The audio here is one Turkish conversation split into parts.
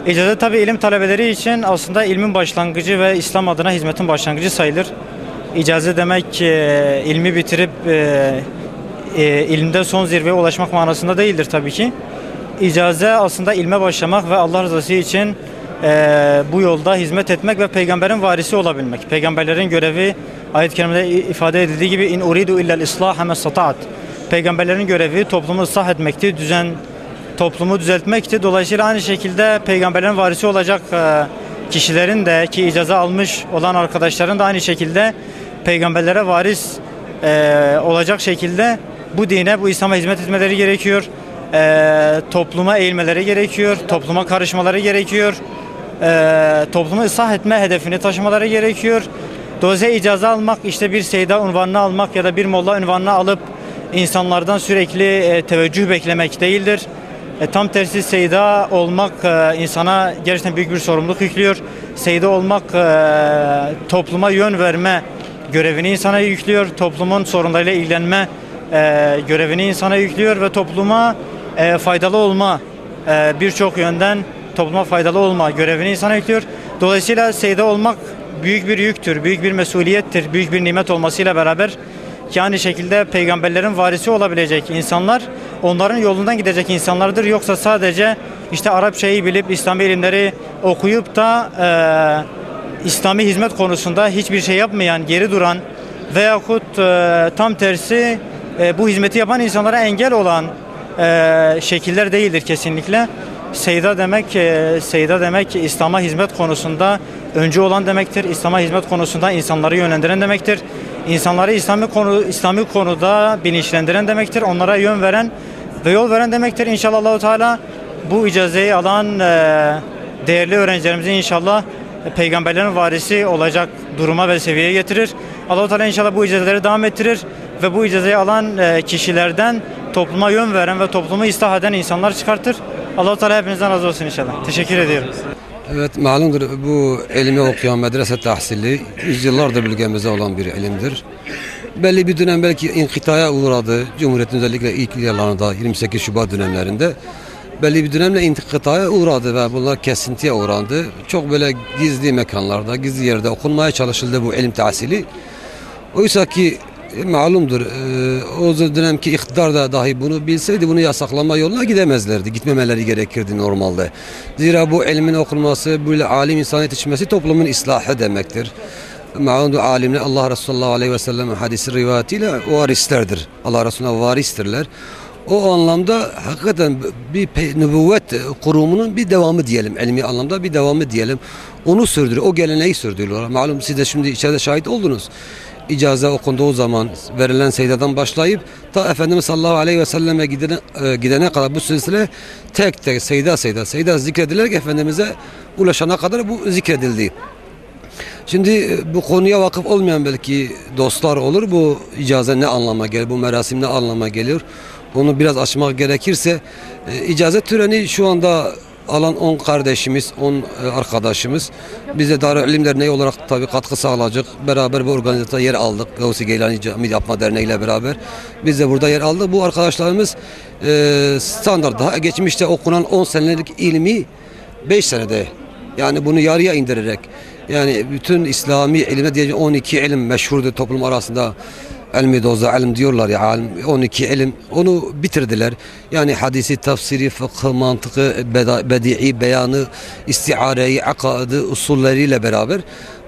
İcazet tabi ilim talebeleri için aslında ilmin başlangıcı ve İslam adına hizmetin başlangıcı sayılır. İcazet demek ilmi bitirip ilimde son zirveye ulaşmak manasında değildir tabii ki. İcaze aslında ilme başlamak ve Allah rızası için bu yolda hizmet etmek ve peygamberin varisi olabilmek. Peygamberlerin görevi ayet-i kerimede ifade edildiği gibi in uridu illel islah mestataat. Peygamberlerin görevi toplumu ıslah etmekti, toplumu düzeltmekti. Dolayısıyla aynı şekilde peygamberlerin varisi olacak kişilerin de ki icaze almış olan arkadaşların da aynı şekilde peygamberlere varis olacak şekilde bu dine, bu İslam'a hizmet etmeleri gerekiyor. Topluma eğilmeleri gerekiyor, topluma karışmaları gerekiyor, toplumu ıslah etme hedefini taşımaları gerekiyor. Dolayısıyla icaze almak işte bir seyda unvanını almak ya da bir molla unvanını alıp insanlardan sürekli teveccüh beklemek değildir. Tam tersi seyda olmak insana gerçekten büyük bir sorumluluk yüklüyor. Seyda olmak topluma yön verme görevini insana yüklüyor. Toplumun sorunlarıyla ilgilenme görevini insana yüklüyor ve topluma faydalı olma, birçok yönden topluma faydalı olma görevini insana yüklüyor. Dolayısıyla seyda olmak büyük bir yüktür, büyük bir mesuliyettir, büyük bir nimet olmasıyla beraber ki aynı şekilde peygamberlerin varisi olabilecek insanlar onların yolundan gidecek insanlardır. Yoksa sadece işte Arapçayı bilip İslami ilimleri okuyup da İslami hizmet konusunda hiçbir şey yapmayan, geri duran veyahut tam tersi bu hizmeti yapan insanlara engel olan şekiller değildir kesinlikle. Seyda demek İslam'a hizmet konusunda öncü olan demektir. İslam'a hizmet konusunda insanları yönlendiren demektir. İnsanları İslami konuda bilinçlendiren demektir. Onlara yön veren ve yol veren demektir. İnşallah Allahu Teala bu icazeyi alan değerli öğrencilerimizi inşallah peygamberlerin varisi olacak duruma ve seviyeye getirir. Allah-u Teala inşallah bu icazeleri devam ettirir ve bu icazeyi alan kişilerden topluma yön veren ve toplumu ıslah eden insanlar çıkartır. Allah-u Teala hepinizden razı olsun inşallah. Teşekkür ediyorum. Evet, malumdur bu ilmi okuyan medrese tahsili yüzyıllardır bölgemizde olan bir ilimdir. Belli bir dönem belki inkitaya uğradı. Cumhuriyetin özellikle ilk yıllarında 28 Şubat dönemlerinde belli bir dönemle inkitaya uğradı ve bunlar kesintiye uğrandı. Çok böyle gizli mekanlarda, gizli yerde okunmaya çalışıldı bu ilim tahsili. Oysa ki malumdur o dönemki iktidar da dahi bunu bilseydi bunu yasaklama yoluna gidemezlerdi. Gitmemeleri gerekirdi normalde. Zira bu ilmin okunması, böyle alim insan yetişmesi toplumun ıslahı demektir. Malumdur alimler Allah Resulü sallallahu aleyhi ve sellem hadisi rivayetiyle varislerdir. Allah Resulü'ne varistirler. O anlamda hakikaten bir nübüvvet kurumunun bir devamı diyelim. İlmi anlamda bir devamı diyelim. Onu sürdürüyor. O geleneği sürdürüyorlar. Malum siz de şimdi içeride şahit oldunuz. İcaze okunduğu zaman verilen seydadan başlayıp ta Efendimiz sallallahu aleyhi ve selleme gidene kadar bu silsile tek tek seyda zikredilerek Efendimiz'e ulaşana kadar bu zikredildi. Şimdi bu konuya vakıf olmayan belki dostlar olur. Bu icaze ne anlama gelir? Bu merasim ne anlama geliyor? Onu biraz açmak gerekirse icazet töreni şu anda alan 10 kardeşimiz, 10 arkadaşımız. Biz de Darül İlim Derneği olarak tabii katkı sağlayacak. Beraber bu organizasyonda yer aldık. Gavsi Geylani Cami Yapma Derneği ile beraber. Biz de burada yer aldık. Bu arkadaşlarımız standart daha geçmişte okunan 10 senelik ilmi 5 senede yani bunu yarıya indirerek yani bütün İslami ilime diyeceğim 12 ilim meşhurdur toplum arasında. Elmi doza ilim diyorlar ya 12 ilim onu bitirdiler. Yani hadisi, tefsiri, fıkhı, mantıkı, bedi'i, beyanı, istiareyi, akadı, usulleriyle beraber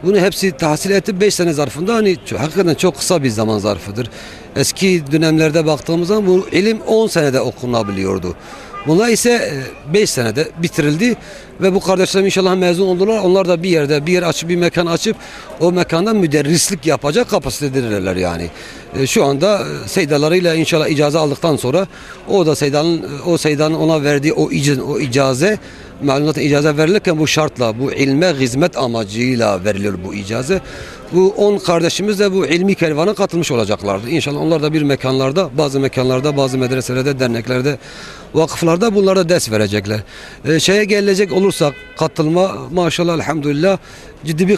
bunu hepsi tahsil etti 5 sene zarfında hani hakikaten çok kısa bir zaman zarfıdır. Eski dönemlerde baktığımız zaman bu ilim 10 senede okunabiliyordu. Bunlar ise 5 senede bitirildi ve bu kardeşlerim inşallah mezun oldular. Onlar da bir yer açıp bir mekan açıp o mekanda müderrislik yapacak kapasitededirler yani. Şu anda seydalarıyla inşallah icaze aldıktan sonra o seydanın ona verdiği o icaze malumatı icaze verilirken bu şartla bu ilme hizmet amacıyla veriliyor bu icaze. Bu 10 kardeşimiz de bu ilmi kervana katılmış olacaklardı. İnşallah onlar da bir mekanlarda, bazı medreselerde, derneklerde, vakıflarda bunlara ders verecekler. Şeye gelecek olursak katılma maşallah elhamdülillah ciddi bir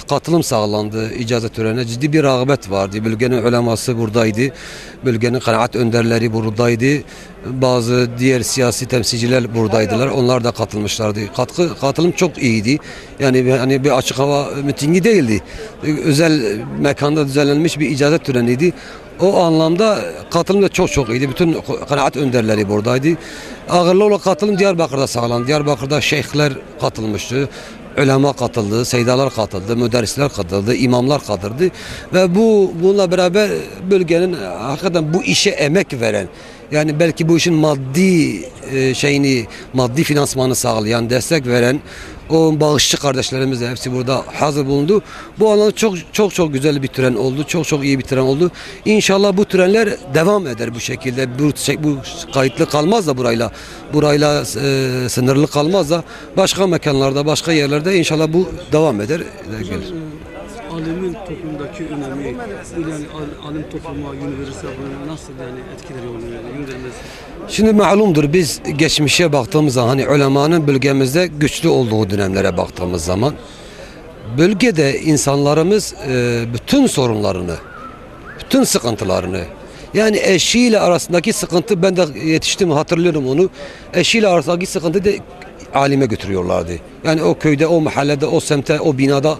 katılım sağlandı icazet törenine. Ciddi bir rağbet vardı. Bölgenin uleması buradaydı. Bölgenin kanaat önderleri buradaydı. Bazı diğer siyasi temsilciler buradaydılar. Onlar da katılmışlardı. Katılım çok iyiydi. Yani hani bir açık hava mitingi değildi. Özel mekanda düzenlenmiş bir icazet töreniydi. O anlamda katılım da çok iyiydi. Bütün kanaat önderleri buradaydı. Ağırlı olarak katılım Diyarbakır'da sağlandı. Diyarbakır'da şeyhler katılmıştı. Ulema katıldı, seydalar katıldı, müderrisler katıldı, imamlar katıldı ve bununla beraber bölgenin hakikaten bu işe emek veren, yani belki bu işin maddi maddi finansmanı sağlayan, destek veren o bağışçı kardeşlerimiz de hepsi burada hazır bulundu. Bu anlamda çok güzel bir tören oldu. Çok iyi bir tören oldu. İnşallah bu törenler devam eder bu şekilde. Bu kayıtlı kalmaz da burayla sınırlı kalmaz da başka mekanlarda, başka yerlerde inşallah bu devam eder. Alimin toplumdaki önemi, yani alim topluma yön verirse bunun nasıl yani etkileri oluyor, yön vermesi? Şimdi malumdur, biz geçmişe baktığımız zaman hani ulemanın bölgemizde güçlü olduğu dönemlere baktığımız zaman bölgede insanlarımız bütün sorunlarını, bütün sıkıntılarını, yani eşiyle arasındaki sıkıntı, ben de yetiştim hatırlıyorum onu, eşiyle arasındaki sıkıntı da alime götürüyorlardı. Yani o köyde, o mahallede, o semte, o binada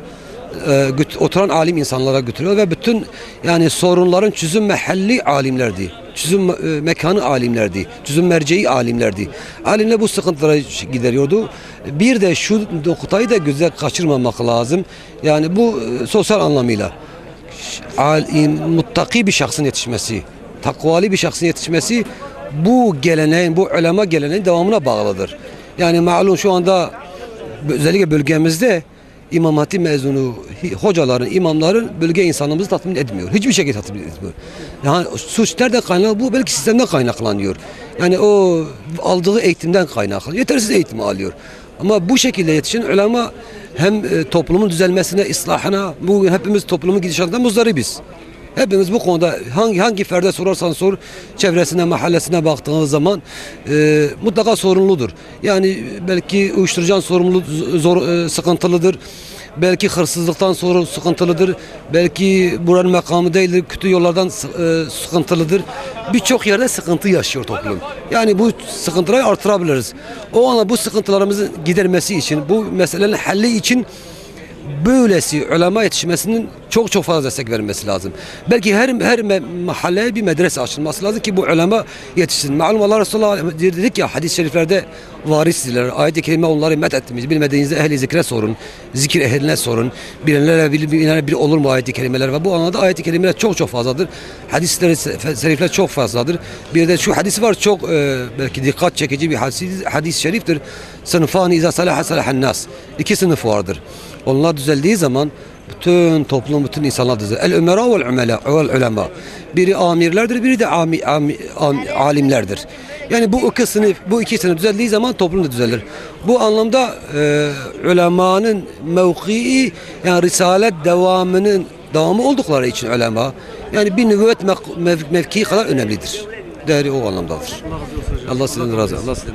oturan alim insanlara götürüyor ve bütün yani sorunların çözüm mahalli alimlerdi. Çözüm mekanı alimlerdi. Çözüm merceği alimlerdi. Alimler bu sıkıntıları gideriyordu. Bir de şu noktayı da güzel kaçırmamak lazım. Yani bu sosyal anlamıyla muttaki bir şahsın yetişmesi, takvali bir şahsın yetişmesi bu geleneğin, bu ulema geleneğin devamına bağlıdır. Yani malum şu anda özellikle bölgemizde İmam Hatip mezunu hocaların, imamların bölge insanımızı tatmin etmiyor. Hiçbir şekilde tatmin etmiyor. Yani suç nereden kaynaklanıyor? Bu belki sistemden kaynaklanıyor. Yani o aldığı eğitimden kaynaklanıyor. Yetersiz eğitim alıyor. Ama bu şekilde yetişen ulema hem toplumun düzelmesine, islahına, bugün hepimiz toplumun gidişatından muzdaribiz. Hepimiz bu konuda hangi ferde sorarsan sor, çevresine, mahallesine baktığınız zaman mutlaka sorumludur. Yani belki uyuşturucudan sıkıntılıdır. Belki hırsızlıktan sonra sıkıntılıdır. Belki buranın makamı değildir. Kötü yollardan sıkıntılıdır. Birçok yerde sıkıntı yaşıyor toplum. Yani bu sıkıntıları artırabiliriz. O anda bu sıkıntılarımızın gidermesi için, bu meselenin halli için böylesi ulema yetişmesinin çok fazla destek verilmesi lazım. Belki her mahalleye bir medrese açılması lazım ki bu ulema yetişsin. Malum Allah Resulullah dedik ya, hadis-i şeriflerde varisdiler. Ayet-i kerime onları met etmiş. Bilmediğinizde ehli zikre sorun. Zikir ehline sorun. Bilenlere bir olur mu ayet-i kerimeler? Ve bu anlamda ayet-i kerimeler çok fazladır. Hadisleri şerifler çok fazladır. Bir de şu hadis var, çok belki dikkat çekici bir hadis-i şeriftir. Sınıfani izâ salaha salahan nas. İki sınıf vardır. Onlar düzeldiği zaman bütün toplum, bütün insanlar düzelir. El-umera vel-ulema. Biri amirlerdir, biri de alimlerdir. Yani bu iki sınıf düzeldiği zaman toplum da düzelir. Bu anlamda ulemanın mevkii, yani risalet devamı oldukları için ulema, yani bir nübüvvet mevkii kadar önemlidir. Değeri o anlamdadır. Allah sizden razı olsun.